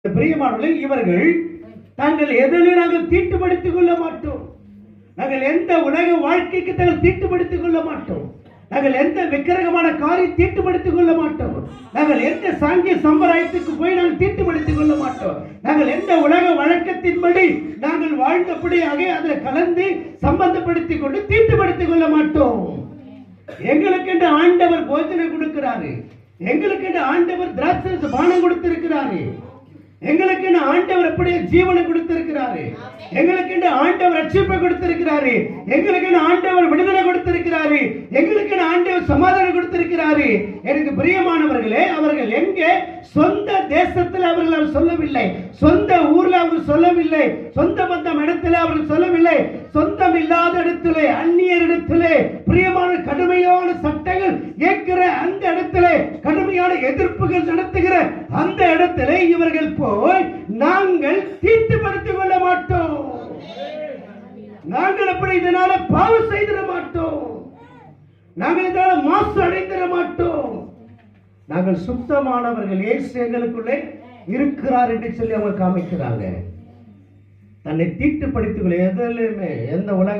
பிரியமானவர்களே, இவர்கள் தாங்கள் எதிலும் நாங்கள் தீட்டுப்படுத்திக் கொள்ள மாட்டோம். நாங்கள் எந்த உலக வாழ்க்கைக்கு தாங்கள் தீட்டுப்படுத்திக் கொள்ள மாட்டோம். நாங்கள் எந்த விக்கிரகமான காரியம் தீட்டுப்படுத்திக் கொள்ள மாட்டோம். நாங்கள் எந்த சாங்கிய சம்பிரதாயத்துக்கு போய் நாங்கள் தீட்டுப்படுத்திக் கொள்ள மாட்டோம். நாங்கள் எந்த உலக வழக்கத்தின்படி நாங்கள் வாழ்ந்தபடியாக அதில் கலந்து சம்பந்தப்படுத்திக் கொண்டு தீட்டுப்படுத்திக் கொள்ள மாட்டோம். எங்களுக்கு என்று ஆண்டவர் போஜனை கொடுக்கிறாரு. எங்களுக்கு என்று ஆண்டவர் திராட்சை பானம் கொடுத்திருக்கிறாரு. எங்களுக்கு ஆண்டவர் அப்படியே ஜீவனை கொடுத்திருக்கிறாரு. எங்களுக்கு ஆண்டவர் ரட்சிப்பை கொடுத்திருக்கிறாரு. எங்களுக்கு ஆண்டவர் விடுதலை கொடுத்திருக்கிறாரு. எங்களுக்கு ஆண்டவர் சமாதானம் கொடுத்திருக்கிறாரு. எனக்கு பிரியமானவர்களே, அவர்கள் எங்கே சொந்த தேசத்தில் அவர்கள் சொல்லவில்லை, சொந்த ஊர்ல அவர்கள் சொல்லவில்லை, சொந்த பந்தம் இடத்துல அவர்கள் சொல்லவில்லை, சொந்தம் இல்லாத இடத்திலே அந்நியர் இடத்திலே பிரியமான கடுமையான சட்டங்கள் ஏற்கிற அந்த இடத்திலே கடுமையான எதிர்ப்புகள் நடத்துகிற அந்த இடத்திலே இவர்கள் போய் நாங்கள் தீட்டுப்படுத்திக் கொள்ள மாட்டோம். நாங்கள் அப்படி இதனால பாவம் செய்திட மாட்டோம். நாங்கள் இதனால மாசு அடைந்திட மாட்டோம். நாங்கள் சுத்தமானவர்கள், இயேசு எங்களுக்குள்ளே இருக்கிறார் என்று சொல்லி அவங்க காமிக்கிறாங்க. தன்னை தீட்டுப்படுத்திக் கொள்ள எதிலுமே எந்த உலக